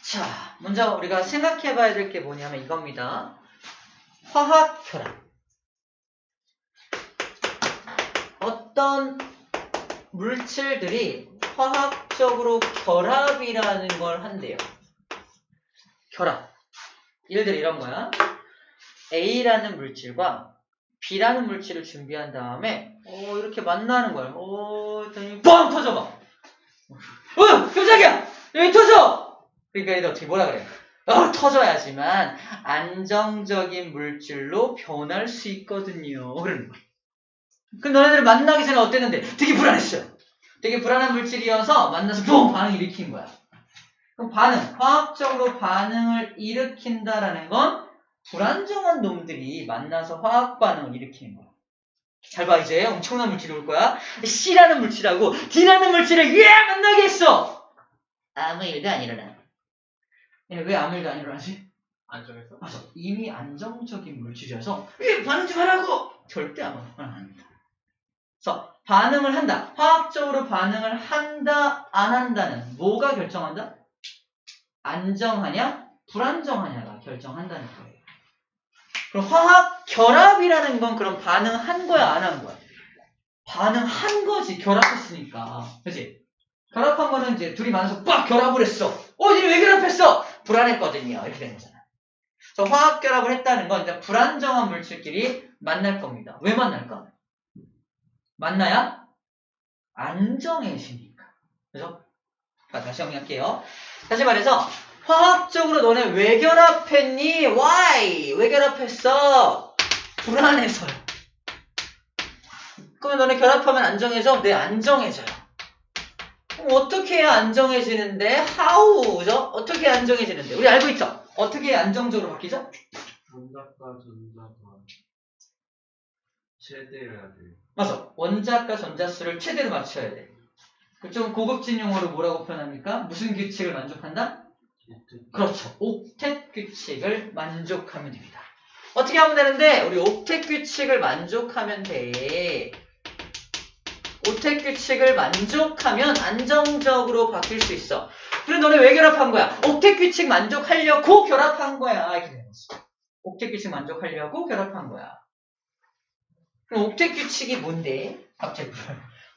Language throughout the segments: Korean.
자, 먼저 우리가 생각해 봐야 될 게 뭐냐면 이겁니다. 화학 결합. 어떤 물질들이 화학적으로 결합이라는 걸 한대요. 결합. 예를 들어 이런 거야. A라는 물질과 B라는 물질을 준비한 다음에 이렇게 만나는 거야. 했더니 뻥 터져봐. 깜짝이야! 여기 터져! 그러니까 얘들 어떻게 뭐라 그래? 터져야지만 안정적인 물질로 변할 수 있거든요. 그러는 거야. 그럼 너네들 만나기 전에 어땠는데? 되게 불안했어요. 되게 불안한 물질이어서 만나서 뿡! 반응을 일으킨 거야. 그럼 화학적으로 반응을 일으킨다라는 건 불안정한 놈들이 만나서 화학 반응을 일으키는 거야. 잘 봐, 이제 엄청난 물질이 올 거야. C라는 물질하고 D라는 물질을 만나게 했어. 아무 일도 안 일어나. 왜 아무 일도 안 일어나지? 안정했어? 맞아. 이미 안정적인 물질이어서 반응 좀 하라고! 절대 아무 일도 안 합니다. 그래서 반응을 한다. 화학적으로 반응을 한다, 안 한다는 뭐가 결정한다? 안정하냐, 불안정하냐가 결정한다는 거예요. 그럼 화학 결합이라는 건 그럼 반응한 거야, 안 한 거야? 반응한 거지, 결합했으니까. 그치? 결합한 거는 이제 둘이 만나서 빡 결합을 했어. 니네 왜 결합했어? 불안했거든요. 이렇게 된 거잖아. 그래서 화학 결합을 했다는 건 이제 불안정한 물질끼리 만날 겁니다. 왜 만날까? 만나야 안정해지니까. 그죠? 다시 정리할게요. 다시 말해서 화학적으로 너네 왜 결합했니? Why? 왜 결합했어? 불안해서요. 그러면 너네 결합하면 안정해져? 네, 안정해져요. 그럼 어떻게 해야 안정해지는데? How? 그죠? 어떻게 안정해지는데? 우리 알고 있죠? 어떻게 안정적으로 바뀌죠? 원자과 전자과 최대를 해야 돼. 맞아. 원자과 전자수를 최대로 맞춰야 돼. 좀 고급진 용어로 뭐라고 표현합니까? 무슨 규칙을 만족한다? 그렇죠. 옥텟 규칙을 만족하면 됩니다. 어떻게 하면 되는데? 우리 옥텟 규칙을 만족하면 돼. 옥텟 규칙을 만족하면 안정적으로 바뀔 수 있어. 그래, 너네 왜 결합한 거야? 옥텟 규칙 만족하려고 결합한 거야. 이렇게 되는 거지. 옥텟 규칙 만족하려고 결합한 거야. 그럼 옥텟 규칙이 뭔데? 갑자기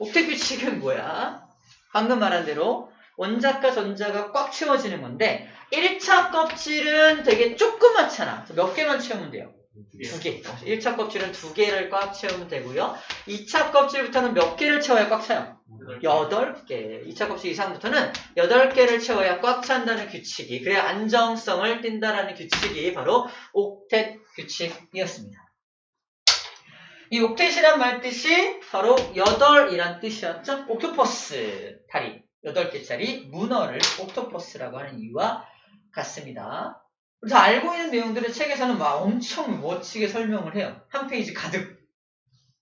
옥텟 규칙은 뭐야? 방금 말한 대로 원자과 전자가 꽉 채워지는 건데 1차 껍질은 되게 조그맣잖아. 몇 개만 채우면 돼요? 2개. 1차 껍질은 2개를 꽉 채우면 되고요. 2차 껍질부터는 몇 개를 채워야 꽉 차요? 8개. 2차 껍질 이상부터는 8개를 채워야 꽉 찬다는 규칙이, 그래야 안정성을 띈다라는 규칙이 바로 옥텟 규칙이었습니다. 이 옥텟이란 말 뜻이 바로 8이란 뜻이었죠? 옥토퍼스, 다리 8개짜리 문어를 옥토퍼스라고 하는 이유와 같습니다. 그래서 알고 있는 내용들을 책에서는 막 엄청 멋지게 설명을 해요. 한 페이지 가득.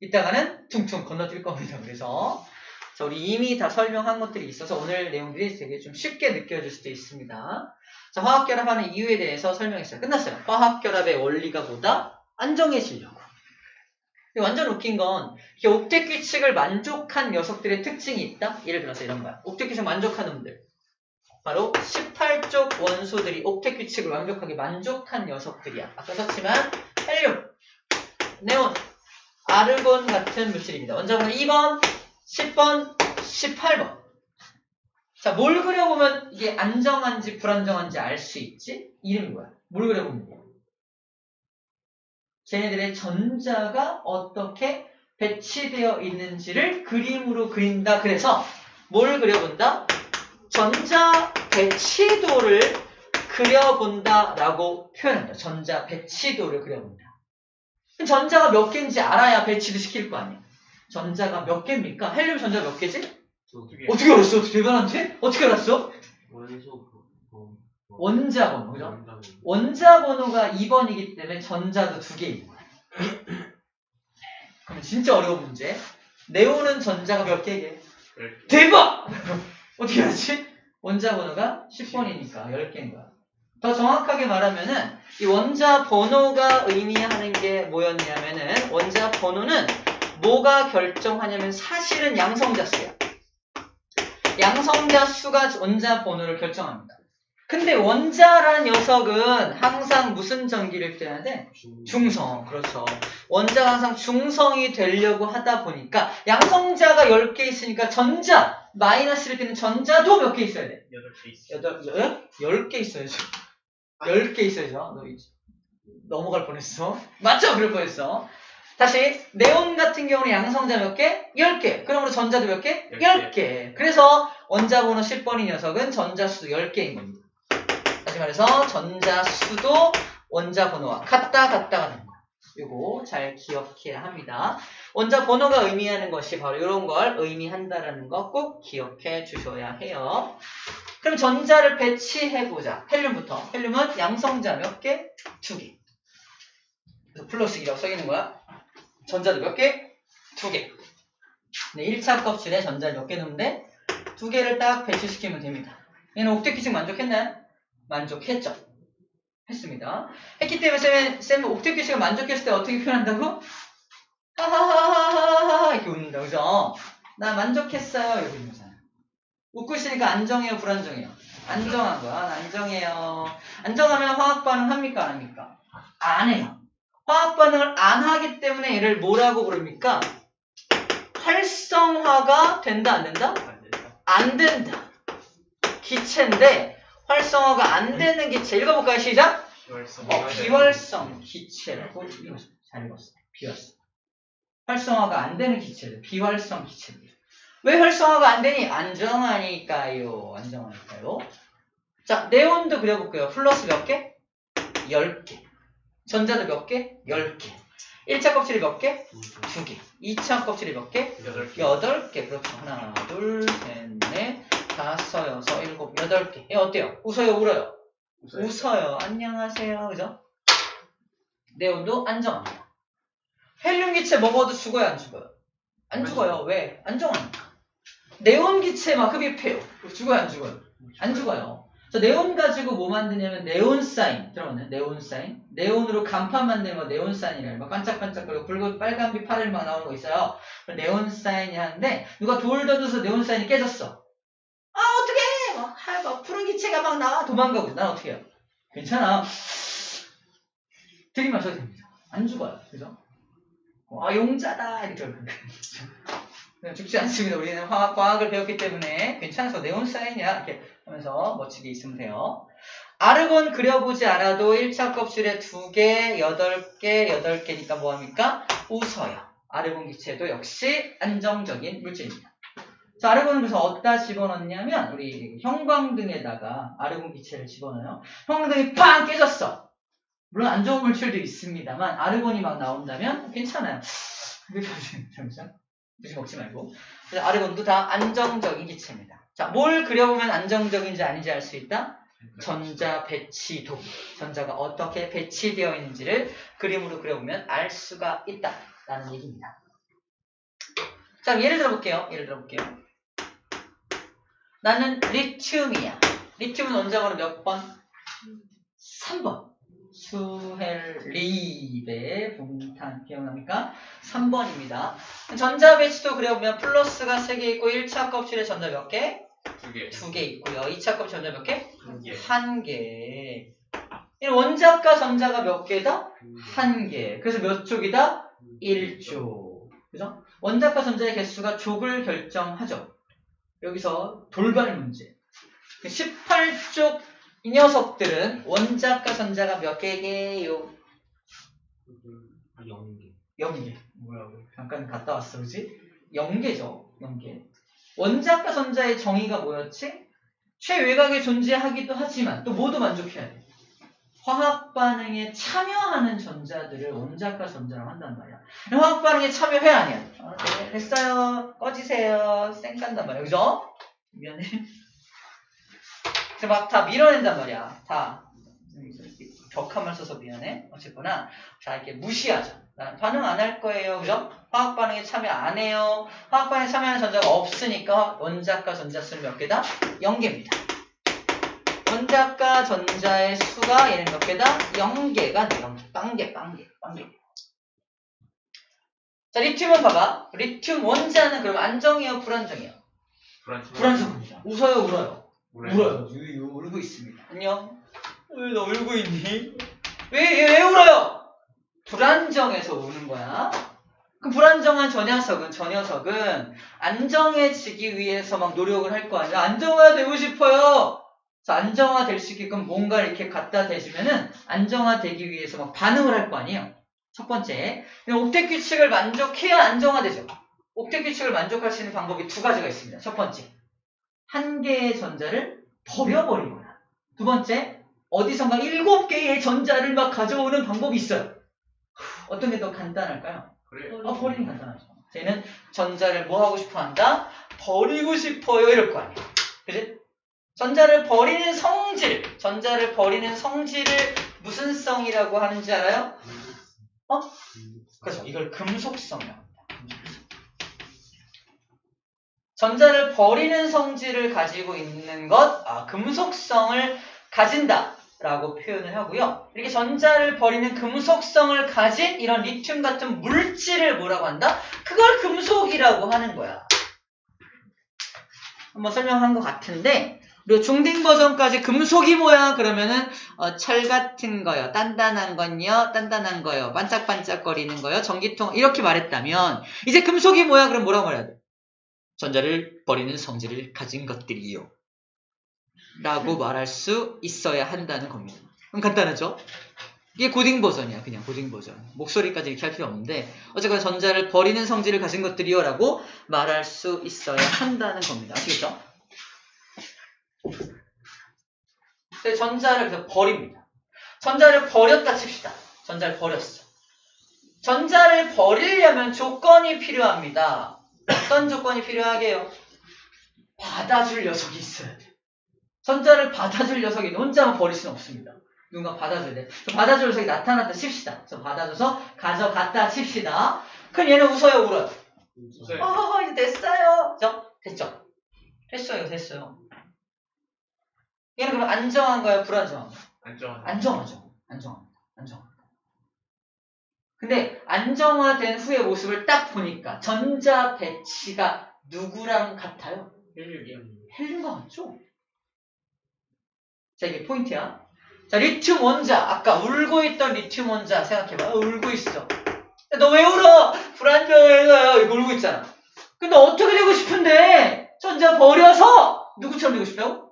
이따가는 퉁퉁 건너뛸 겁니다. 그래서 우리 이미 다 설명한 것들이 있어서 오늘 내용들이 되게 좀 쉽게 느껴질 수도 있습니다. 자, 화학결합하는 이유에 대해서 설명했어요. 끝났어요. 화학결합의 원리가 뭐다? 안정해지려고. 완전 웃긴 건 옥텟 규칙을 만족한 녀석들의 특징이 있다? 예를 들어서 이런 거야. 옥텟 규칙 만족한 놈들. 바로 18쪽 원소들이 옥텟 규칙을 완벽하게 만족한 녀석들이야. 아까 썼지만 헬륨, 네온, 아르곤 같은 물질입니다. 원자번호 2번, 10번, 18번. 자, 뭘 그려보면 이게 안정한지 불안정한지 알 수 있지? 이름이 뭐야? 뭘 그려보면 돼요? 쟤네들의 전자가 어떻게 배치되어 있는지를 그림으로 그린다. 그래서 뭘 그려본다? 전자 배치도를 그려본다라고 표현한다. 전자 배치도를 그려본다. 전자가 몇 개인지 알아야 배치도 시킬 거 아니야. 전자가 몇 개입니까? 헬륨 전자 몇 개지? 어떻게 알았어? 대단한데? 어떻게 알았어? 원자 번호, 그죠? 원자 번호가 2번이기 때문에 전자도 2개 있는 거야. 그럼 진짜 어려운 문제. 네온은 전자가 몇 개게? 대박! 어떻게 알았지? 원자 번호가 10번이니까 10개인 거야. 더 정확하게 말하면은 이 원자 번호가 의미하는 게 뭐였냐면은 원자 번호는 뭐가 결정하냐면 사실은 양성자 수야. 양성자 수가 원자 번호를 결정합니다. 근데 원자라는 녀석은 항상 무슨 전기를 떼야 돼? 중성. 그렇죠. 원자가 항상 중성이 되려고 하다 보니까 양성자가 10개 있으니까 전자, 마이너스를 떼는 전자도 몇 개 있어야 돼? 8개 있어. 10개 있어야죠. 10개 있어야죠. 너 넘어갈 뻔했어. 맞죠? 그럴 뻔했어. 다시 네온 같은 경우는 양성자 몇 개? 10개. 그러므로 전자도 몇 개? 10개. 그래서 원자 번호 10번인 녀석은 전자수도 10개인 겁니다. 다시 말해서 전자수도 원자 번호와 같다가 됩니다. 이거 잘 기억해야 합니다. 원자 번호가 의미하는 것이 바로 이런 걸 의미한다라는 거 꼭 기억해 주셔야 해요. 그럼 전자를 배치해보자. 헬륨부터. 헬륨은 양성자 몇 개? 2개. 그래서 플러스 2라고 써있는 거야. 전자도 몇 개? 2개. 네, 1차 껍질에 전자 몇 개 넣으면 돼? 2개를 딱 배치시키면 됩니다. 얘는 옥텟기식 만족했나요? 만족했죠. 했습니다. 했기 때문에 쌤은 옥텟기식을 만족했을 때 어떻게 표현한다고? 하하하하하하 이렇게 웃는다. 그죠? 나 만족했어요. 이렇게 웃는 거잖아. 웃고 있으니까 안정해요? 불안정해요? 안정한 거야. 나 안정해요. 안정하면 화학 반응 합니까? 안 합니까? 안 해요. 화학 반응을 안 하기 때문에 얘를 뭐라고 부릅니까? 활성화가 된다, 안 된다? 안 된다. 안 된다. 기체인데 활성화가 안 되는 기체. 읽어볼까요? 시작! 비활성 기체라고 읽었어요. 잘 읽었어요. 비활성. 활성화가 안 되는 기체들. 비활성 기체들. 왜 활성화가 안 되니? 안정하니까요. 안정하니까요. 자, 네온도 그려볼게요. 플러스 몇 개? 10개. 전자도 몇 개? 10개. 1차 껍질이 몇 개? 2개. 2차 껍질이 몇 개? 8개. 8개. 그렇죠. 하나, 둘, 셋, 넷, 다섯, 여섯, 일곱, 8개. 얘 어때요? 웃어요? 울어요? 웃어요. 안녕하세요. 그죠? 네온도 안정합니다. 헬륨 기체 먹어도 죽어요? 안 죽어요? 안 죽어요. 왜? 안정하니까. 네온 기체 막 흡입해요. 죽어요? 안 죽어요? 안 죽어요. 저 네온 가지고 뭐 만드냐면 네온사인. 들어봤나요? 네온사인. 네온으로 간판 만드는 거 네온사인이라고. 막 반짝반짝거리고 붉은 빨간빛 파란빛 막 나오는 거 있어요. 네온사인이 하는데 누가 돌 던져서 네온사인이 깨졌어. 아 어떡해. 막 푸른 기체가 막 나와. 도망가고. 난 어떻게 해요? 괜찮아. 들이마셔도 됩니다. 안 죽어요. 그죠? 아 용자다. 이렇게. 죽지 않습니다. 우리는 과학을 배웠기 때문에 괜찮아서 네온사인이야. 이렇게 하면서 멋지게 있으면 돼요. 아르곤 그려보지 않아도 1차 껍질에 2개, 8개, 8개니까 뭐합니까? 웃어요. 아르곤 기체도 역시 안정적인 물질입니다. 자, 아르곤은 그래서 어디다 집어넣냐면 우리 형광등에다가 아르곤 기체를 집어넣어요. 형광등이 팡 깨졌어. 물론 안 좋은 물질도 있습니다만 아르곤이 막 나온다면 괜찮아요. 잠시만. 무시 먹지 말고. 그래서 아르곤도 다 안정적인 기체입니다. 자, 뭘 그려보면 안정적인지 아닌지 알 수 있다? 전자 배치도. 전자가 어떻게 배치되어 있는지를 그림으로 그려보면 알 수가 있다라는 얘기입니다. 자, 예를 들어볼게요. 나는 리튬이야. 리튬은 원자번호 몇 번? 3번. 수헬립의 분탄 기억납니까? 3번입니다. 전자 배치도 그려보면 플러스가 3개 있고 1차 껍질에 전자 몇 개? 2개. 2개 있고요. 2차 껍질 전자 몇 개? 1개. 1개. 원자과 전자가 몇 개다? 1개. 그래서 몇 쪽이다? 1쪽. 그죠? 원자과 전자의 개수가 족을 결정하죠. 여기서 돌발 문제. 18쪽 이 녀석들은 원자과 전자가 몇 개게요? 0개. 0개. 뭐라고? 잠깐 갔다 왔어, 그지? 0개죠. 0개. 원자과 전자의 정의가 뭐였지? 최외곽에 존재하기도 하지만 또 모두 만족해야 돼. 화학 반응에 참여하는 전자들을 원자과 전자라고 한단 말이야. 화학 반응에 참여해 안 해야 돼? 네, 됐어요. 꺼지세요. 쌩 간단 말이야. 그죠? 미안해. 그래서 막 다 밀어낸단 말이야. 다. 격함을 써서 미안해. 어쨌거나 자 이렇게 무시하죠. 반응 안 할 거예요. 그죠? 화학 반응에 참여 안 해요. 화학 반응에 참여하는 전자가 없으니까 원자과 전자 수는 몇 개다? 0개입니다. 원자과 전자의 수가 얘는 몇 개다? 0개가 돼요. 빵개. 자, 리튬은 봐봐. 리튬 원자는 그럼 안정이에요? 불안정이에요? 불안정입니다. 웃어요? 울어요? 울어요. 울고 있습니다. 안녕? 왜 너 울고 있니? 왜 울어요? 불안정해서 우는 거야. 그 불안정한 저 녀석은 안정해지기 위해서 막 노력을 할 거 아니야. 안정화되고 싶어요. 그래서 안정화될 수 있게끔 뭔가 이렇게 갖다 대주면은 안정화되기 위해서 막 반응을 할 거 아니에요. 첫 번째, 옥텟 규칙을 만족해야 안정화되죠. 옥텟 규칙을 만족할 수 있는 방법이 두 가지가 있습니다. 첫 번째, 한 개의 전자를 버려버리거나. 두 번째, 어디선가 7개의 전자를 막 가져오는 방법이 있어요. 어떤 게 더 간단할까요? 버리는 간단하죠. 쟤는 전자를 뭐 하고 싶어 한다? 버리고 싶어요. 이럴 거 아니에요. 그지? 전자를 버리는 성질을 무슨 성이라고 하는지 알아요? 그래서 이걸 금속성이라고 합니다. 전자를 버리는 성질을 가지고 있는 것, 금속성을 가진다 라고 표현을 하고요. 이렇게 전자를 버리는 금속성을 가진 이런 리튬 같은 물질을 뭐라고 한다? 그걸 금속이라고 하는 거야. 한번 설명한 것 같은데, 그리고 중딩 버전까지 금속이 뭐야? 그러면은 철 같은 거요, 단단한 거요, 반짝반짝거리는 거요, 전기통 이렇게 말했다면 이제 금속이 뭐야? 그럼 뭐라고 말해야 돼? 전자를 버리는 성질을 가진 것들이요 라고 말할 수 있어야 한다는 겁니다. 그럼 간단하죠? 이게 고딩 버전이야. 그냥 고딩 버전. 목소리까지 이렇게 할 필요 없는데 어쨌거나 전자를 버리는 성질을 가진 것들이요 라고 말할 수 있어야 한다는 겁니다. 아시겠죠? 전자를 그래서 버립니다. 전자를 버렸다 칩시다. 전자를 버렸어. 전자를 버리려면 조건이 필요합니다. 어떤 조건이 필요하게요? 받아줄 녀석이 있어야 돼. 전자를 받아줄 녀석이 혼자만 버릴 수는 없습니다. 누군가 받아줘야 돼. 받아줄 녀석이 나타났다 칩시다. 그래서 받아줘서 가져갔다 칩시다. 그럼 얘는 웃어요, 울어요? 이제 됐어요. 됐죠? 됐어요. 얘는 그럼 안정한가요? 불안정한가요? 안정하죠. 안정합니다. 근데 안정화된 후의 모습을 딱 보니까 전자 배치가 누구랑 같아요? 헬륨과 같죠? 자, 이게 포인트야. 자, 리튬 원자. 아까 울고 있던 리튬 원자 생각해봐. 울고 있어. 너 왜 울어? 불안정해서요. 이거 울고 있잖아. 근데 어떻게 되고 싶은데? 전자 버려서 누구처럼 되고 싶다고?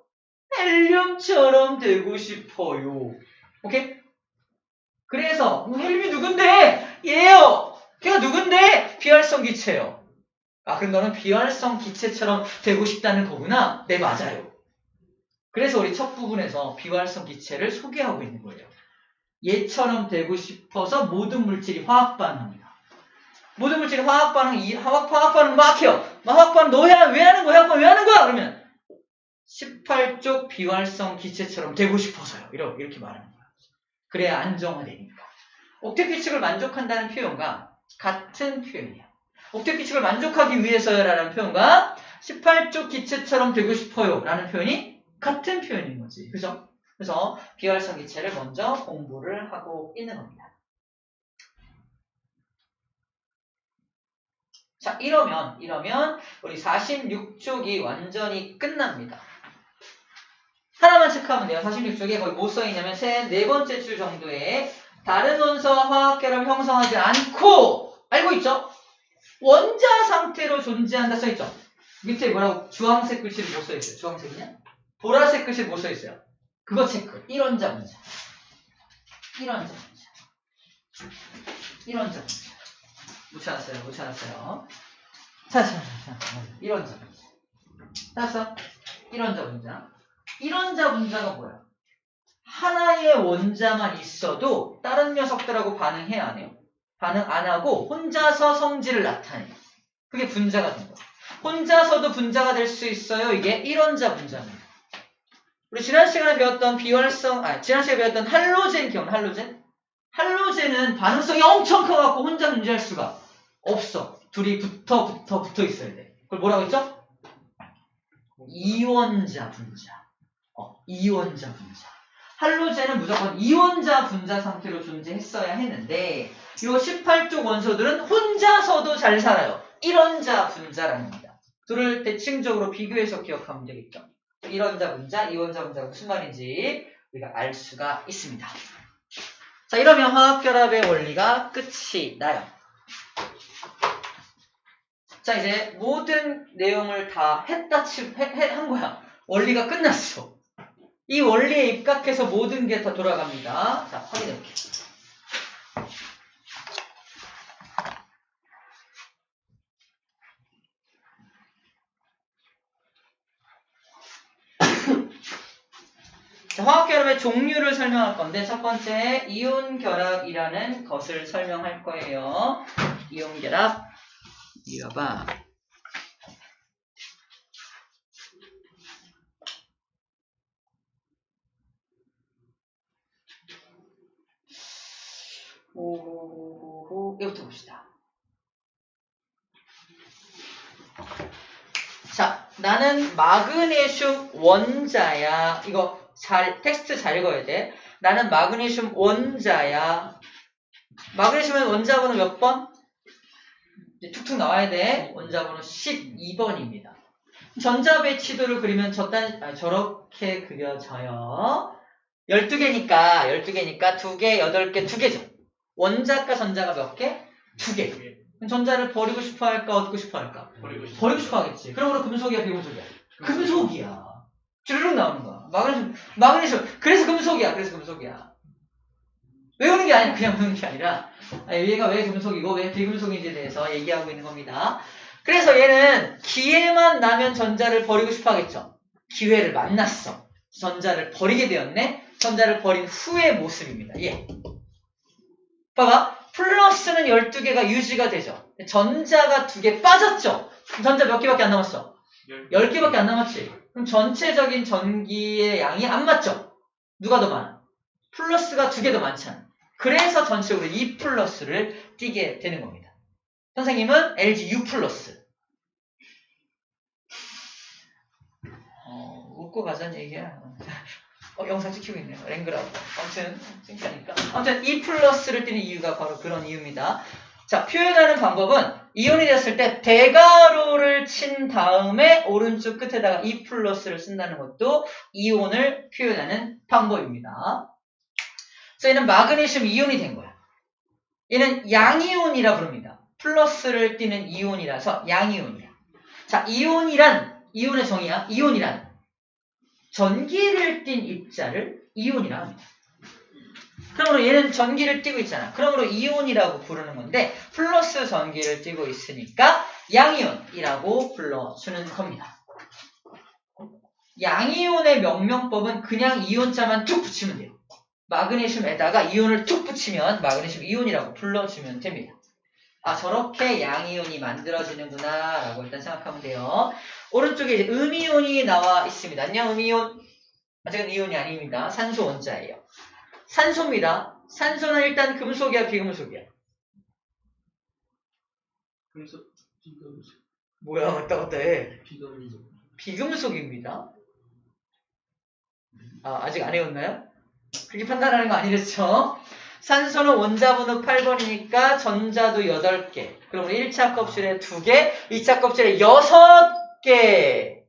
헬륨처럼 되고 싶어요. 오케이? 그래서 헬륨이 누군데? 얘요. 걔가 누군데? 비활성 기체예요. 그럼 너는 비활성 기체처럼 되고 싶다는 거구나? 네, 맞아요. 그래서 우리 첫 부분에서 비활성 기체를 소개하고 있는 거예요. 얘처럼 되고 싶어서 모든 물질이 화학 반응합니다. 모든 물질이 화학 반응 막 해요. 화학 반응 너야 왜 하는 거야? 왜 하는 거야? 그러면 18쪽 비활성 기체처럼 되고 싶어서요. 이렇게 말하는 거야. 그래야 안정화되니까. 옥텟 규칙을 만족한다는 표현과 같은 표현이야. 옥텟 규칙을 만족하기 위해서라는 표현과 18쪽 기체처럼 되고 싶어요 라는 표현이 같은 표현인 거지. 그죠? 그래서 비활성 기체를 먼저 공부를 하고 있는 겁니다. 자, 이러면 우리 46쪽이 완전히 끝납니다. 하나만 체크하면 돼요. 46쪽에 거의 뭐 써있냐면 네 번째 줄 정도에 다른 원소와 화학결합을 형성하지 않고 알고 있죠? 원자 상태로 존재한다 써있죠? 밑에 뭐라고 주황색 글씨를 뭐 써있어요? 주황색이냐? 보라색 글씨를 뭐 써있어요? 그거 체크. 1원자 분자. 1원자 분자. 못 찾았어요. 자. 1원자 분자. 찾았어? 1원자 분자. 1원자 분자가 뭐야? 하나의 원자만 있어도 다른 녀석들하고 반응해야 안 해요? 반응 안 하고 혼자서 성질을 나타내요. 그게 분자가 된 거야. 혼자서도 분자가 될 수 있어요. 이게 1원자 분자입니다. 우리 지난 시간에 배웠던 할로젠 기억나? 할로젠은 반응성이 엄청 커갖고 혼자 존재할 수가 없어. 둘이 붙어 있어야 돼. 그걸 뭐라고 했죠? 이원자 분자. 이원자 분자. 할로젠은 무조건 이원자 분자 상태로 존재했어야 했는데 이 18쪽 원소들은 혼자서도 잘 살아요. 1원자 분자라는 겁니다. 둘을 대칭적으로 비교해서 기억하면 되겠죠. 1원자 분자, 2원자 분자가 무슨 말인지 우리가 알 수가 있습니다. 자, 이러면 화학결합의 원리가 끝이 나요. 자, 이제 모든 내용을 다 한 거야. 원리가 끝났어. 이 원리에 입각해서 모든 게 다 돌아갑니다. 자, 확인해볼게요. 자, 화학결합의 종류를 설명할 건데 첫 번째 이온결합이라는 것을 설명할 거예요. 이온결합 이어봐. 이거부터 봅시다. 자, 나는 마그네슘 원자야. 이거 텍스트 잘 읽어야 돼. 나는 마그네슘 원자야. 마그네슘은 원자번호 몇 번? 이제 툭툭 나와야 돼. 원자번호 12번입니다. 전자 배치도를 그리면 저렇게 그려져요. 12개니까 2개, 8개, 2개죠. 원자과 전자가 몇 개? 2개. 전자를 버리고 싶어 할까, 얻고 싶어 할까? 버리고 싶어 하겠지. 그럼 금속이야, 비금속이야? 금속이야. 주르륵 나오는 거야. 마그네슘. 그래서 금속이야. 외우는 게 아니라 그냥 외우는 게 아니라 얘가 왜 금속이고 왜 비금속인지에 대해서 얘기하고 있는 겁니다. 그래서 얘는 기회만 나면 전자를 버리고 싶어 하겠죠. 기회를 만났어. 전자를 버리게 되었네. 전자를 버린 후의 모습입니다. 예. 봐봐. 플러스는 12개가 유지가 되죠. 전자가 2개 빠졌죠. 전자 몇 개밖에 안 남았어? 10개밖에 안 남았지. 그럼 전체적인 전기의 양이 안 맞죠? 누가 더 많아? 플러스가 2개 더 많잖아. 그래서 전체적으로 2 플러스를 띄게 되는 겁니다. 선생님은 LG U 플러스. 웃고 가자는 얘기야. 영상 찍히고 있네요. 랭그라고. 아무튼 찡짜니까. 아무튼 E 플러스를 띄는 이유가 바로 그런 이유입니다. 자, 표현하는 방법은 이온이 됐을 때 대괄호를 친 다음에 오른쪽 끝에다가 E 플러스를 쓴다는 것도 이온을 표현하는 방법입니다. 그래서 얘는 마그네슘 이온이 된 거야. 얘는 양이온이라 부릅니다. 플러스를 띄는 이온이라서 양이온이야. 자, 이온의 정의야. 이온이란 전기를 띤 입자를 이온이라 합니다. 그러므로 얘는 전기를 띠고 있잖아. 그러므로 이온이라고 부르는 건데 플러스 전기를 띠고 있으니까 양이온이라고 불러주는 겁니다. 양이온의 명명법은 그냥 이온자만 툭 붙이면 돼요. 마그네슘에다가 이온을 툭 붙이면 마그네슘 이온이라고 불러주면 됩니다. 아, 저렇게 양이온이 만들어지는구나 라고 일단 생각하면 돼요. 오른쪽에 이제 음이온이 나와 있습니다. 안녕, 음이온. 아직은 이온이 아닙니다. 산소 원자예요. 산소입니다. 산소는 일단 금속이야, 비금속이야? 금속, 비금속. 뭐야, 왔다 해. 비금속. 비금속입니다. 아, 아직 안 외웠나요? 그렇게 판단하는 거 아니겠죠? 산소는 원자번호 8번이니까 전자도 8개. 그럼 1차 껍질에 2개, 2차 껍질에 6개.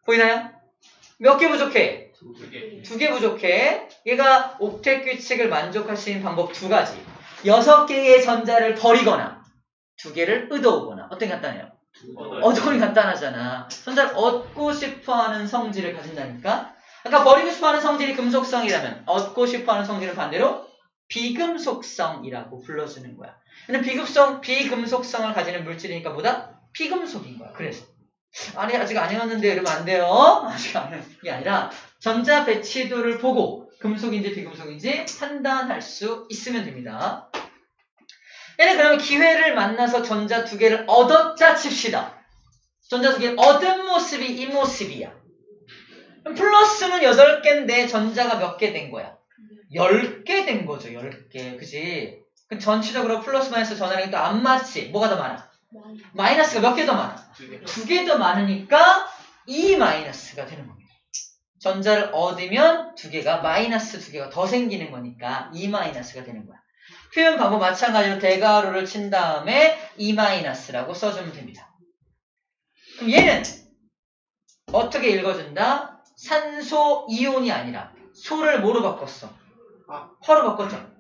보이나요? 몇 개 부족해? 2개. 2개 부족해. 얘가 옥텟 규칙을 만족할 수 있는 방법 2가지. 6개의 전자를 버리거나 2개를 얻어오거나. 어떤 게 간단해요? 얻어오는 간단하잖아. 전자를 얻고 싶어하는 성질을 가진다니까. 아까 버리고 싶어하는 성질이 금속성이라면 얻고 싶어하는 성질은 반대로 비금속성이라고 불러주는 거야. 근데 비금속성을 가지는 물질이니까 뭐다? 비금속인 거야. 그래서 아니 아직 안 해왔는데 이러면 안 돼요. 아직 안 해온 게 아니라 전자 배치도를 보고 금속인지 비금속인지 판단할 수 있으면 됩니다. 얘는 그러면 기회를 만나서 전자 2개를 얻었자 칩시다. 전자 2개를 얻은 모습이 이 모습이야. 그럼 플러스는 8개인데 전자가 몇 개 된 거야? 10개 된 거죠. 10개. 그지? 그럼 전체적으로 플러스 마이너스 전화량이 또 안 맞지? 뭐가 더 많아? 마이너스가 몇 개 더 많아? 2개 더 많으니까 E 마이너스가 되는 겁니다. 전자를 얻으면 2개가 마이너스 2개가 더 생기는 거니까 E 마이너스가 되는 거야. 표현 방법 마찬가지로 대괄호를 친 다음에 E 마이너스라고 써주면 됩니다. 그럼 얘는 어떻게 읽어준다? 산소 이온이 아니라 소를 뭐로 바꿨어? 허로 바꿨죠.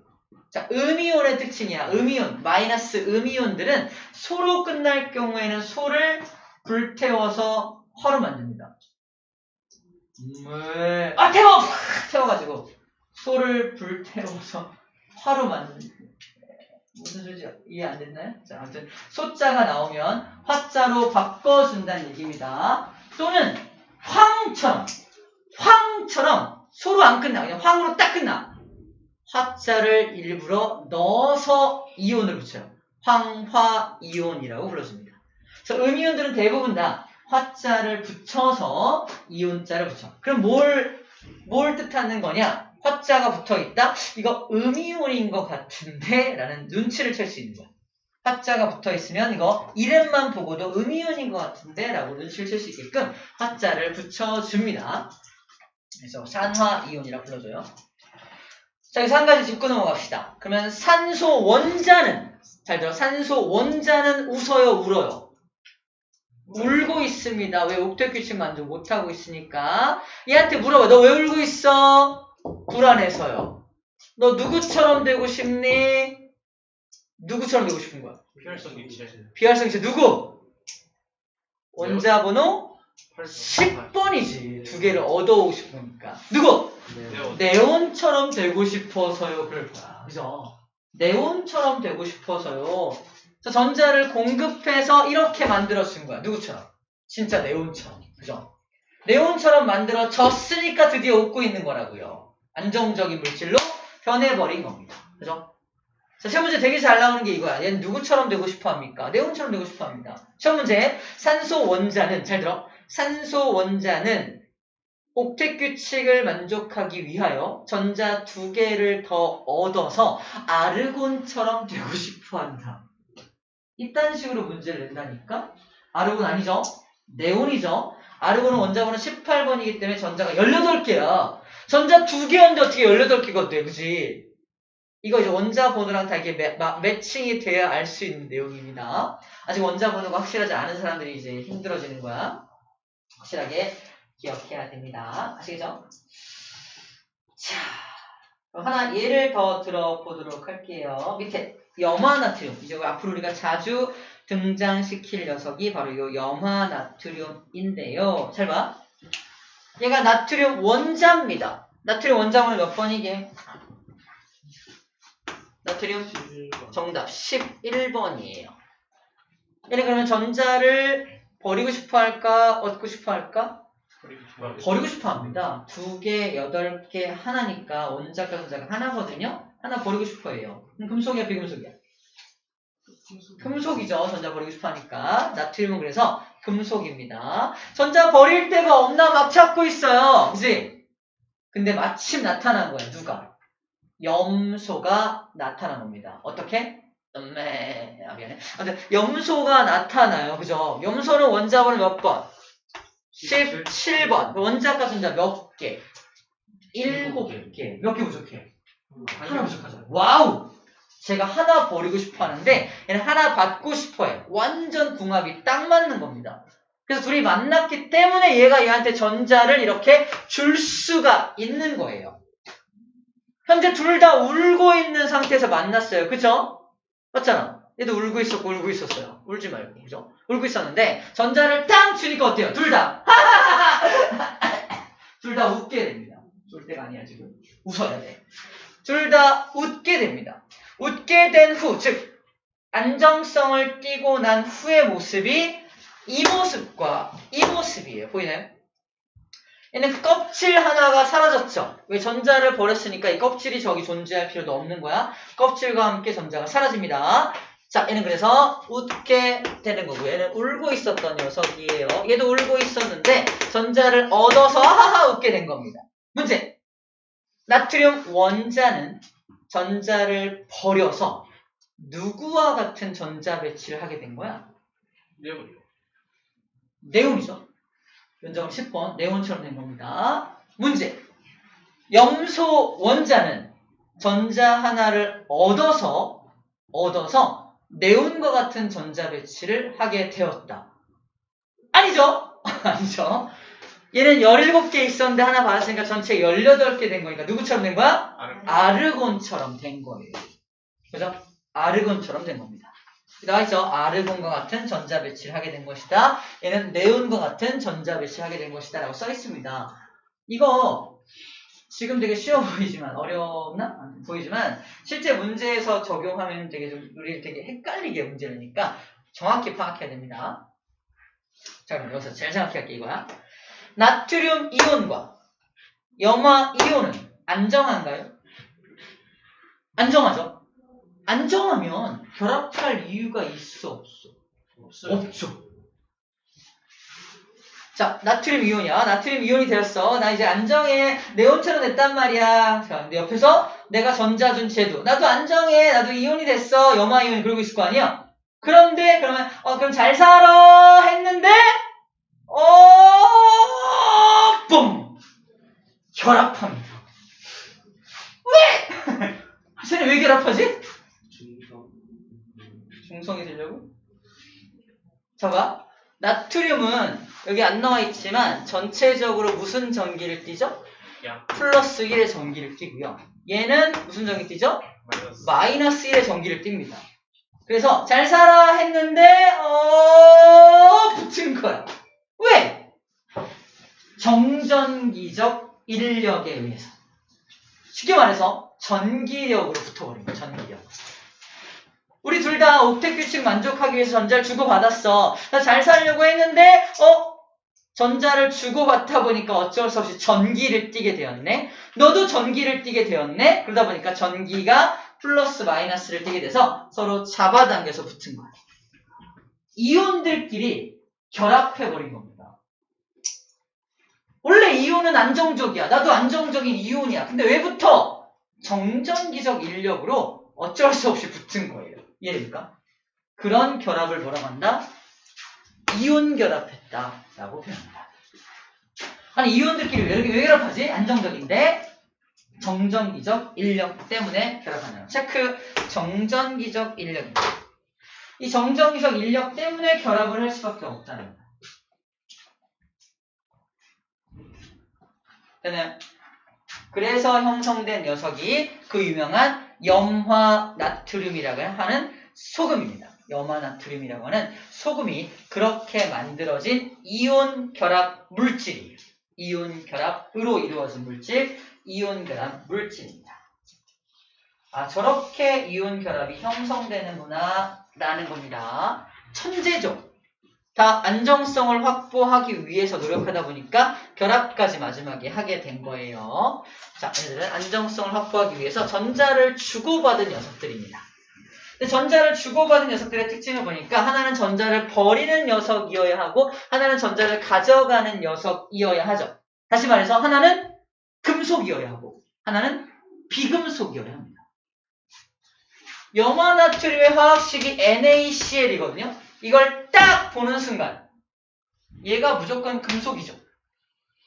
자, 음이온의 특징이야. 음이온, 마이너스 음이온들은 소로 끝날 경우에는 소를 불태워서 허로 만듭니다. 태워가지고 소를 불태워서 화로 만드는 무슨 소리지? 이해 안 됐나요? 자, 아무튼 소자가 나오면 화자로 바꿔준다는 얘기입니다. 또는 황처럼 소로 안 끝나. 그냥 황으로 딱 끝나. 화자를 일부러 넣어서 이온을 붙여요. 황화이온이라고 불러줍니다. 그래서 음이온들은 대부분 다 화자를 붙여서 이온자를 붙여. 그럼 뭘 뜻하는 거냐? 화자가 붙어있다? 이거 음이온인 것 같은데? 라는 눈치를 챌 수 있는 거야. 화자가 붙어있으면 이거 이름만 보고도 음이온인 것 같은데? 라고 눈치를 챌 수 있게끔 화자를 붙여줍니다. 그래서 산화이온이라고 불러줘요. 자, 여기서 한 가지 짚고 넘어갑시다. 그러면 산소 원자는, 잘 들어, 산소 원자는 웃어요, 울어요? 울고 있습니다. 왜? 옥텟 규칙 만족 못하고 있으니까. 얘한테 물어봐. 너 왜 울고 있어? 불안해서요. 너 누구처럼 되고 싶니? 누구처럼 되고 싶은 거야? 비활성 기체. 비활성 기체 누구? 원자 번호 10번이지. 두 개를 얻어오고 싶으니까. 누구? 네온처럼 되고 싶어서요. 그럴 거야. 그죠? 네온처럼 되고 싶어서요. 전자를 공급해서 이렇게 만들어준 거야. 누구처럼? 진짜 네온처럼. 그죠? 네온처럼 만들어졌으니까 드디어 웃고 있는 거라고요. 안정적인 물질로 변해버린 겁니다. 그죠? 자, 시험 문제 되게 잘 나오는 게 이거야. 얘는 누구처럼 되고 싶어 합니까? 네온처럼 되고 싶어 합니다. 시험 문제, 산소 원자는, 잘 들어. 산소 원자는 옥텟 규칙을 만족하기 위하여 전자 두 개를 더 얻어서 아르곤처럼 되고 싶어 한다. 이딴 식으로 문제를 낸다니까? 아르곤 아니죠? 네온이죠? 아르곤은 원자번호 18번이기 때문에 전자가 18개야. 전자 2개였는데 어떻게 18개가 돼, 그지? 이거 이제 원자 번호랑 다 이게 매칭이 돼야 알 수 있는 내용입니다. 아직 원자 번호가 확실하지 않은 사람들이 이제 힘들어지는 거야. 확실하게 기억해야 됩니다. 아시겠죠? 자, 그럼 하나 예를 더 들어보도록 할게요. 밑에 염화나트륨. 이제 앞으로 우리가 자주 등장시킬 녀석이 바로 이 염화나트륨인데요. 잘 봐. 얘가 나트륨 원자입니다. 나트륨 원자번호 몇 번이게? 나트륨 정답 11번이에요. 얘는 그러면 전자를 버리고 싶어 할까? 얻고 싶어 할까? 버리고 싶어 합니다. 2개, 8개, 하나니까 원자과 전자가 하나거든요. 하나 버리고 싶어 해요. 그럼 금속이야, 비금속이야? 금속이죠. 전자 버리고 싶어 하니까. 나트륨은 그래서 금속입니다. 전자 버릴 데가 없나 막 찾고 있어요. 그치? 근데 마침 나타난 거야. 누가? 염소가 나타난 겁니다. 어떻게? 미안해. 아무튼 염소가 나타나요. 그죠? 염소는 원자번호 몇 번? 17번. 원자과 전자 몇 개? 7개. 몇 개 부족해? 하나 부족하잖아요. 와우! 제가 하나 버리고 싶어 하는데 얘는 하나 받고 싶어 해. 완전 궁합이 딱 맞는 겁니다. 그래서 둘이 만났기 때문에 얘가 얘한테 전자를 이렇게 줄 수가 있는 거예요. 현재 둘 다 울고 있는 상태에서 만났어요. 그죠? 맞잖아. 얘도 울고 있었고 울고 있었어요. 울지 말고. 그죠? 울고 있었는데 전자를 딱 주니까 어때요? 둘 다. 둘 다 웃게 됩니다. 울 때가 아니야 지금. 웃어야 돼. 둘 다 웃게 됩니다. 웃게 된 후, 즉 안정성을 띠고 난 후의 모습이 이 모습과 이 모습이에요. 보이나요? 얘는 껍질 하나가 사라졌죠. 왜? 전자를 버렸으니까 이 껍질이 저기 존재할 필요도 없는 거야. 껍질과 함께 전자가 사라집니다. 자, 얘는 그래서 웃게 되는 거고, 얘는 울고 있었던 녀석이에요. 얘도 울고 있었는데 전자를 얻어서 하하 웃게 된 겁니다. 문제. 나트륨 원자는 전자를 버려서 누구와 같은 전자 배치를 하게 된 거야? 네온이죠. 연장은 10번 네온처럼 된 겁니다. 문제. 염소 원자는 전자 하나를 얻어서 네온과 같은 전자 배치를 하게 되었다. 아니죠? 아니죠. 얘는 17개 있었는데 하나 받았으니까 전체 18개 된 거니까 누구처럼 된 거야? 아르곤처럼 된 거예요. 그죠? 아르곤처럼 된 겁니다. 나와있죠? 아르곤과 같은 전자 배치를 하게 된 것이다. 얘는 네온과 같은 전자 배치를 하게 된 것이다. 라고 써있습니다. 이거 지금 되게 쉬워 보이지만 어렵나? 보이지만 실제 문제에서 적용하면 되게 좀 우리 되게 헷갈리게 문제를 내니까 정확히 파악해야 됩니다. 자, 그럼 여기서 잘 생각할게 이거야. 나트륨 이온과 염화 이온은 안정한가요? 안정하죠? 안정하면 결합할 이유가 있어 없어? 없어요. 없죠. 자, 나트륨 이온이야. 나트륨 이온이 되었어. 나 이제 안정해. 네온처럼 됐단 말이야. 자, 근데 옆에서 내가 전자 준 쟤도 나도 안정해. 나도 이온이 됐어. 염화 이온이 그러고 있을 거 아니야? 그런데 그러면 그럼 잘 살아 했는데 뿜! 결합합니다. 왜? 쟤는 왜 결합하지? 중성이 되려고? 저가 나트륨은 여기 안 나와 있지만 전체적으로 무슨 전기를 띠죠? 플러스 1의 전기를 띠고요. 얘는 무슨 전기 띠죠? 마이너스 1의 전기를 띱니다. 그래서 잘 살아 했는데 붙은 거야. 왜? 정전기적 인력에 의해서. 쉽게 말해서 전기력으로 붙어버린 거야. 전기력. 우리 둘 다 옥텟 규칙 만족하기 위해서 전자를 주고받았어. 나 잘 살려고 했는데 전자를 주고받다 보니까 어쩔 수 없이 전기를 띠게 되었네. 너도 전기를 띠게 되었네. 그러다 보니까 전기가 플러스 마이너스를 띠게 돼서 서로 잡아당겨서 붙은 거야. 이온들끼리 결합해버린 겁니다. 원래 이온은 안정적이야. 나도 안정적인 이온이야. 근데 왜 붙어? 정전기적 인력으로 어쩔 수 없이 붙은 거예요. 이해됩니까? 그런 결합을 뭐라고 한다? 이온 결합했다 라고 표현합니다. 아니 이온들끼리 왜 결합하지? 안정적인데 정전기적 인력 때문에 결합하네요. 체크. 정전기적 인력입니다. 이 정전기적 인력 때문에 결합을 할 수밖에 없다는 거예요. 되나요? 그래서 형성된 녀석이 그 유명한 염화 나트륨이라고 하는 소금입니다. 염화 나트륨이라고 하는 소금이 그렇게 만들어진 이온 결합 물질이에요. 이온 결합으로 이루어진 물질, 이온 결합 물질입니다. 저렇게 이온 결합이 형성되는구나 라는 겁니다. 천재죠. 다 안정성을 확보하기 위해서 노력하다 보니까 결합까지 마지막에 하게 된 거예요. 자, 얘들은 안정성을 확보하기 위해서 전자를 주고받은 녀석들입니다. 근데 전자를 주고받은 녀석들의 특징을 보니까 하나는 전자를 버리는 녀석이어야 하고 하나는 전자를 가져가는 녀석이어야 하죠. 다시 말해서 하나는 금속이어야 하고 하나는 비금속이어야 합니다. 염화나트륨의 화학식이 NaCl이거든요. 이걸 딱 보는 순간 얘가 무조건 금속이죠.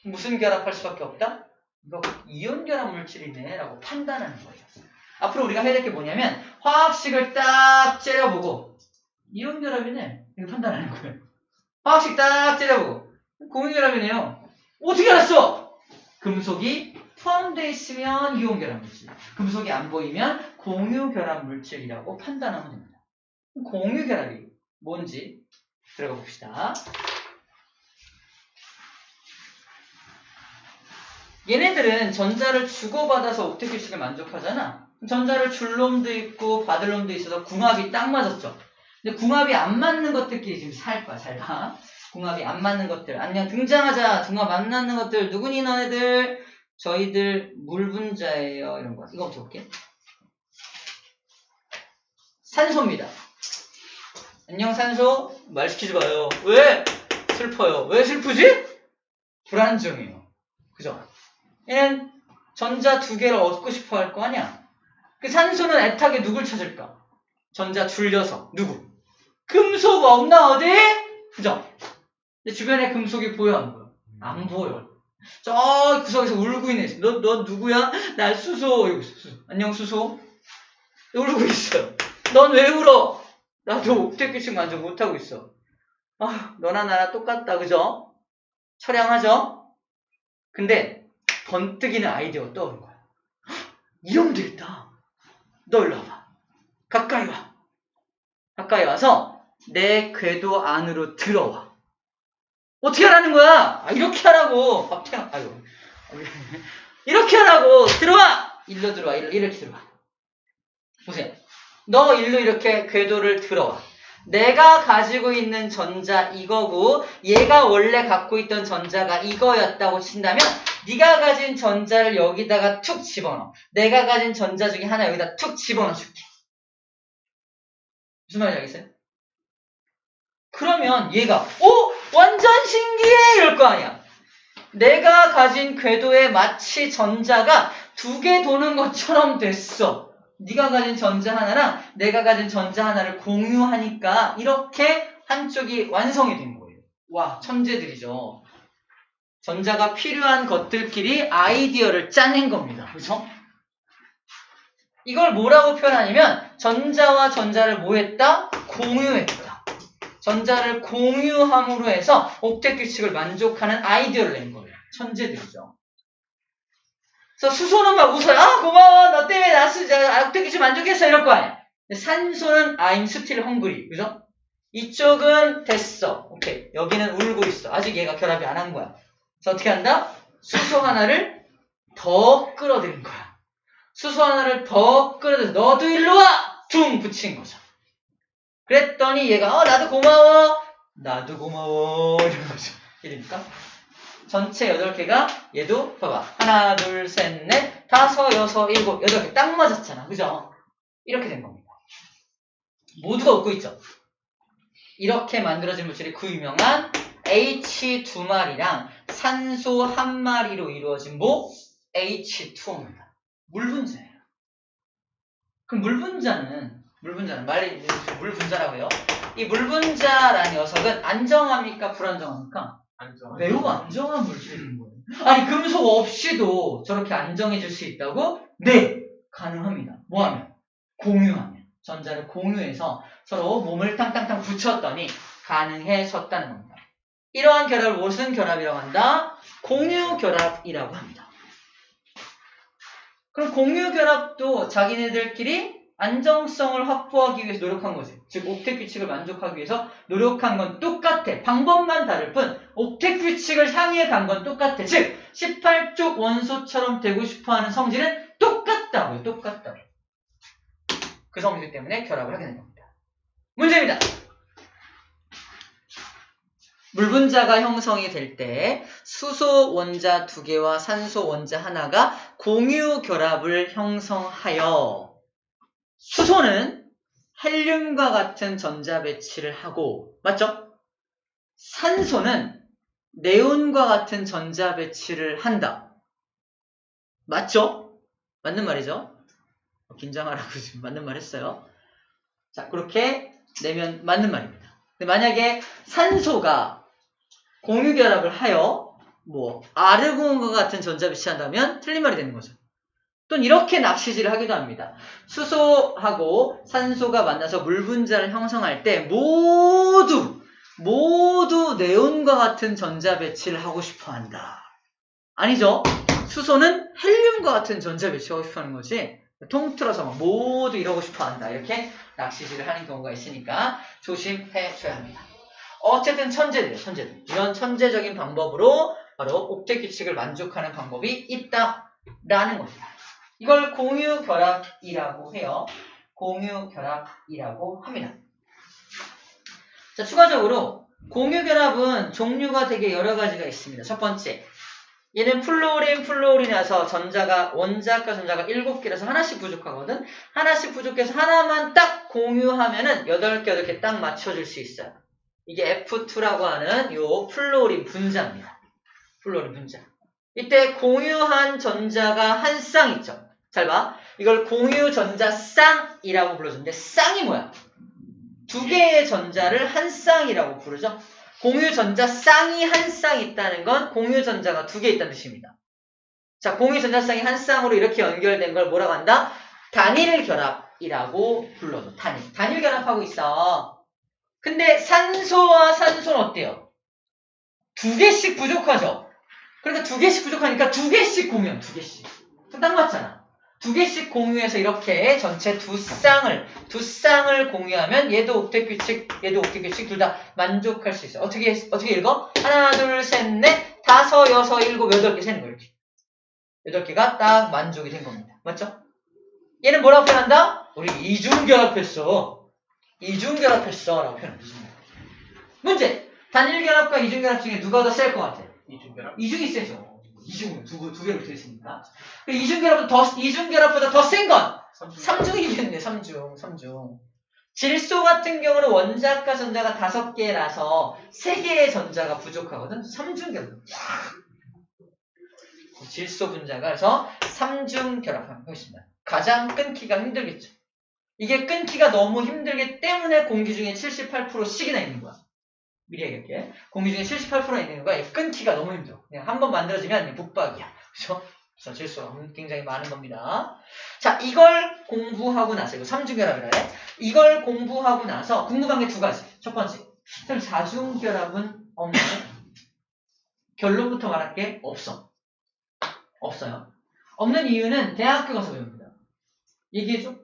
무슨 결합할 수밖에 없다? 이거 이온 결합 물질이네 라고 판단하는 거예요. 앞으로 우리가 해야 될 게 뭐냐면 화학식을 딱 째려보고 이온 결합이네 이렇게 판단하는 거예요. 화학식 딱 째려보고 공유 결합이네요. 어떻게 알았어? 금속이 포함되어 있으면 이온 결합 물질, 금속이 안 보이면 공유 결합 물질이라고 판단하면 됩니다. 공유 결합이 뭔지 들어가 봅시다. 얘네들은 전자를 주고받아서 옥텟 규칙을 만족하잖아. 전자를 줄 놈도 있고 받을 놈도 있어서 궁합이 딱 맞았죠. 근데 궁합이 안 맞는 것들끼리 지금 살 거야. 잘 봐. 궁합이 안 맞는 것들. 안녕 등장하자. 궁합 안 맞는 것들. 누구니 너네들? 저희들 물 분자예요. 이런 거. 이거부터 볼게. 산소입니다. 안녕 산소. 말 시키지 마요. 왜? 슬퍼요. 왜 슬프지? 불안정해요. 그죠? 얘는 전자 두 개를 얻고 싶어 할 거 아니야. 그 산소는 애타게 누굴 찾을까? 전자 줄여서 누구? 금속 없나 어디? 그죠? 근데 주변에 금속이 보여 안 보여? 안 보여. 저 구석에서 울고 있네. 너 누구야? 나 수소. 여기 수소. 안녕 수소. 울고 있어요. 넌 왜 울어? 나도 옥텟 규칙 만족 못하고 있어. 너나 나나 똑같다. 그죠? 처량하죠? 근데 번뜩이는 아이디어가 떠오른 거야. 이러면 되겠다. 너 일로 와봐. 가까이 와. 가까이 와서 내 궤도 안으로 들어와. 어떻게 하라는 거야? 이렇게 하라고. 아이고. 이렇게 하라고. 들어와. 일로 들어와. 이렇게 들어와. 보세요. 너 일로 이렇게 궤도를 들어와. 내가 가지고 있는 전자 이거고 얘가 원래 갖고 있던 전자가 이거였다고 친다면 네가 가진 전자를 여기다가 툭 집어넣어. 내가 가진 전자 중에 하나 여기다 툭 집어넣어 줄게. 무슨 말인지 알겠어요? 그러면 얘가 완전 신기해! 이럴 거 아니야. 내가 가진 궤도에 마치 전자가 2개 도는 것처럼 됐어. 네가 가진 전자 하나랑 내가 가진 전자 하나를 공유하니까 이렇게 한쪽이 완성이 된 거예요. 와, 천재들이죠. 전자가 필요한 것들끼리 아이디어를 짜낸 겁니다. 그렇죠? 이걸 뭐라고 표현하냐면 전자와 전자를 뭐 했다? 공유했다. 전자를 공유함으로 해서 옥텟 규칙을 만족하는 아이디어를 낸 거예요. 천재들이죠. 그래서 수소는 막 웃어요. 고마워. 너 때문에 나 옥텟 규칙 만족했어. 이럴 거 아니야. 산소는 I'm still hungry. 그죠? 이쪽은 됐어. 오케이. 여기는 울고 있어. 아직 얘가 결합이 안 한 거야. 그래서 어떻게 한다? 수소 하나를 더 끌어들인 거야. 수소 하나를 더 끌어들여서 너도 일로 와! 둥 붙인 거죠. 그랬더니 얘가 나도 고마워. 나도 고마워. 이런 거죠. 이러니까 전체 8개가 얘도 봐봐. 하나, 둘, 셋, 넷, 다섯, 여섯, 일곱, 8개 딱 맞았잖아. 그죠? 이렇게 된 겁니다. 모두가 웃고 있죠. 이렇게 만들어진 물질이 그 유명한 H2마리랑 산소 1마리로 이루어진 뭐? H2O입니다. 물분자예요. 그럼 물분자는 말이 물분자라고요. 이 물분자라는 녀석은 안정합니까? 불안정합니까? 매우 안정한 물질인 거예요. 아니 금속 없이도 저렇게 안정해질 수 있다고? 네! 가능합니다. 뭐하면? 공유하면. 전자를 공유해서 서로 몸을 탕탕탕 붙였더니 가능해졌다는 겁니다. 이러한 결합을 무슨 결합이라고 한다? 공유결합이라고 합니다. 그럼 공유결합도 자기네들끼리 안정성을 확보하기 위해서 노력한 거지. 즉 옥텟 규칙을 만족하기 위해서 노력한 건 똑같아. 방법만 다를 뿐 옥텟 규칙을 향해 간 건 똑같아. 즉 18쪽 원소처럼 되고 싶어하는 성질은 똑같다고요. 똑같다고. 그 성질 때문에 결합을 하게 된 겁니다. 문제입니다. 물분자가 형성이 될 때 수소 원자 2개와 산소 원자 하나가 공유 결합을 형성하여 수소는 헬륨과 같은 전자 배치를 하고, 맞죠? 산소는 네온과 같은 전자 배치를 한다. 맞죠? 맞는 말이죠? 긴장하라고 지금 맞는 말 했어요. 자, 그렇게 내면 맞는 말입니다. 근데 만약에 산소가 공유결합을 하여 아르곤과 같은 전자 배치한다면 틀린 말이 되는 거죠. 또는 이렇게 납시질을 하기도 합니다. 수소하고 산소가 만나서 물분자를 형성할 때 모두 네온과 같은 전자 배치를 하고 싶어 한다. 아니죠. 수소는 헬륨과 같은 전자 배치하고 싶어 하는 거지. 통틀어서 모두 이러고 싶어 한다. 이렇게 납시질을 하는 경우가 있으니까 조심해 줘야 합니다. 어쨌든 천재들. 이런 천재적인 방법으로 바로 옥텟 규칙을 만족하는 방법이 있다라는 겁니다. 이걸 공유결합이라고 해요. 공유결합이라고 합니다. 자, 추가적으로 공유결합은 종류가 되게 여러 가지가 있습니다. 첫 번째, 얘는 플루오린이라서 원자과 전자가 7개라서 하나씩 부족하거든. 하나씩 부족해서 하나만 딱 공유하면은 8개 딱 맞춰줄 수 있어요. 이게 F2라고 하는 요 플루오린 분자입니다. 플루오린 분자. 이때 공유한 전자가 한 쌍 있죠. 잘 봐. 이걸 공유 전자 쌍이라고 불러주는데 쌍이 뭐야? 2개의 전자를 한 쌍이라고 부르죠. 공유 전자 쌍이 한 쌍 있다는 건 공유 전자가 2개 있다는 뜻입니다. 자, 공유 전자 쌍이 한 쌍으로 이렇게 연결된 걸 뭐라고 한다? 단일 결합이라고 불러줘. 단일 결합하고 있어. 근데 산소와 산소는 어때요? 2개씩 부족하죠. 그러니까 2개씩 부족하니까 2개씩 공유하면 2개씩. 딱 맞잖아. 2개씩 공유해서 이렇게 전체 두 쌍을 공유하면 얘도 옥텟 규칙, 얘도 옥텟 규칙 둘 다 만족할 수 있어. 어떻게 읽어? 하나, 둘, 셋, 넷, 다섯, 여섯, 일곱, 8개 세는 거 이렇게. 8개가 딱 만족이 된 겁니다. 맞죠? 얘는 뭐라고 표현한다? 우리 이중결합했어. 라고 표현합니다. 문제! 단일결합과 이중결합 중에 누가 더 셀 것 같아? 이중결합? 이중이 세죠. 이중 두 개로 되어 있으니까. 이중결합보다 더 센 건 3중이겠네. 3중. 질소 같은 경우는 원자과 전자가 5개라서 3개의 전자가 부족하거든. 3중결합. 질소 분자가 그래서 3중결합하고 있습니다. 가장 끊기가 힘들겠죠. 이게 끊기가 너무 힘들기 때문에 공기 중에 78%씩이나 있는 거야. 미리 얘기할게. 공기 중에 78%나 있는 거야. 끊기가 너무 힘들어. 그냥 한번 만들어지면 북박이야. 그렇죠? 그래서 질소가 굉장히 많은 겁니다. 자, 이걸 공부하고 나서, 이거 3중결합이라 해. 이걸 공부하고 나서 궁금한 게 2가지. 첫 번째, 그럼 4중결합은 없나요? 결론부터 말할게. 없어요. 없는 이유는 대학교 가서 배웁니다. 얘기해줘?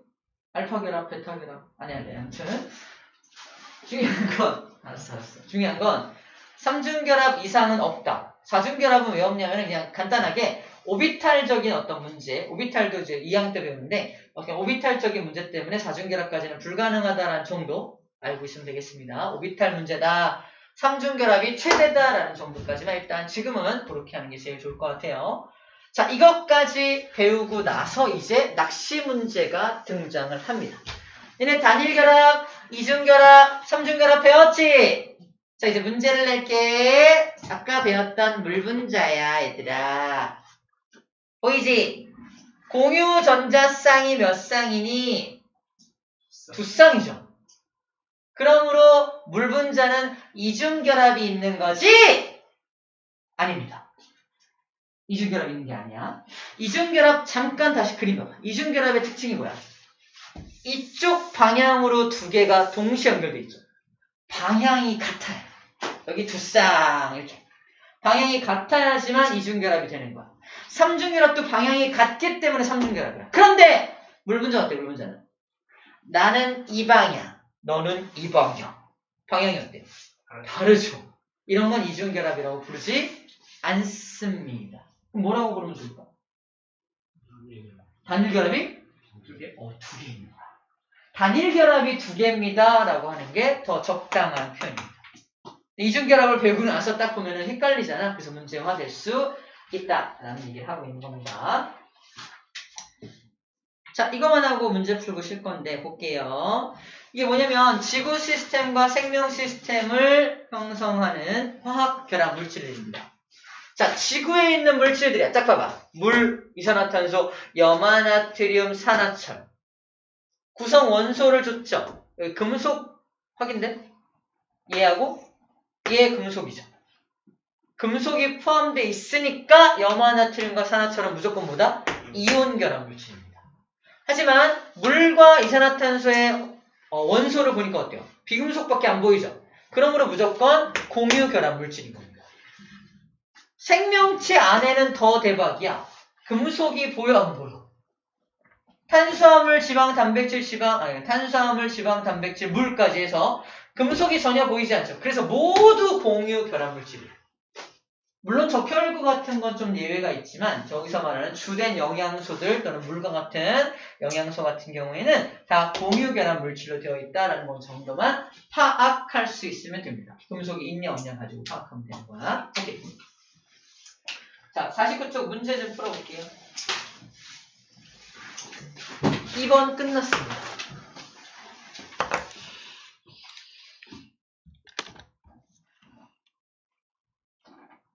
알파결합, 베타결합. 안 해야 돼. 아무튼 중요한 건 알았어. 중요한 건 3중결합 이상은 없다. 4중결합은 왜 없냐면 그냥 간단하게 오비탈적인 어떤 문제, 오비탈도 이제 2학년 때 배우는데 오비탈적인 문제 때문에 4중결합까지는 불가능하다라는 정도 알고 있으면 되겠습니다. 오비탈 문제다. 3중결합이 최대다라는 정도까지만 일단 지금은 그렇게 하는 게 제일 좋을 것 같아요. 자, 이것까지 배우고 나서 이제 낚시 문제가 등장을 합니다. 얘네 단일결합, 이중결합, 3중결합 배웠지? 자, 이제 문제를 낼게. 아까 배웠던 물분자야, 얘들아. 보이지? 공유 전자쌍이 몇 쌍이니? 2쌍이죠. 그러므로 물분자는 이중결합이 있는 거지? 아닙니다. 이중결합이 있는 게 아니야. 이중결합 잠깐 다시 그림 봐봐. 이중결합의 특징이 뭐야? 이쪽 방향으로 2개가 동시에 연결돼 있죠. 방향이 같아요. 여기 2쌍 이렇게. 방향이 같아야지만 이중결합이 되는 거야. 3중결합도 방향이 같기 때문에 3중결합이야. 그런데 물분자 어때? 물분자는 나는 이 방향, 너는 이 방향. 방향이 어때? 다르죠. 이런 건 이중결합이라고 부르지 않습니다. 그럼 뭐라고 부르면 좋을까? 단일결합이? 2개? 2개입니다. 단일결합이 2개입니다. 라고 하는 게 더 적당한 표현입니다. 이중결합을 배우고 나서 딱 보면 헷갈리잖아. 그래서 문제화될 수 있다. 라는 얘기를 하고 있는 겁니다. 자, 이것만 하고 문제 풀고 실 건데 볼게요. 이게 뭐냐면 지구 시스템과 생명 시스템을 형성하는 화학 결합 물질들입니다. 자, 지구에 있는 물질들이야. 딱 봐봐. 물, 이산화탄소, 염화나트륨, 산화철. 구성 원소를 줬죠. 여기 금속 확인돼? 얘하고 얘 금속이죠. 금속이 포함되어 있으니까 염화나트륨과 산화철은 무조건 뭐다? 이온 결합 물질입니다. 하지만 물과 이산화탄소의 원소를 보니까 어때요? 비금속밖에 안 보이죠? 그러므로 무조건 공유 결합 물질인 겁니다. 생명체 안에는 더 대박이야. 금속이 보여 안 보여? 탄수화물, 지방, 단백질, 탄수화물, 지방, 단백질, 물까지 해서 금속이 전혀 보이지 않죠. 그래서 모두 공유 결합 물질이에요. 물론 적혈구 같은 건 좀 예외가 있지만 저기서 말하는 주된 영양소들 또는 물과 같은 영양소 같은 경우에는 다 공유 결합 물질로 되어 있다라는 것 정도만 파악할 수 있으면 됩니다. 금속이 있냐 없냐 가지고 파악하면 되는 거야. 오케이. 자, 49쪽 문제 좀 풀어볼게요. 2번 끝났습니다.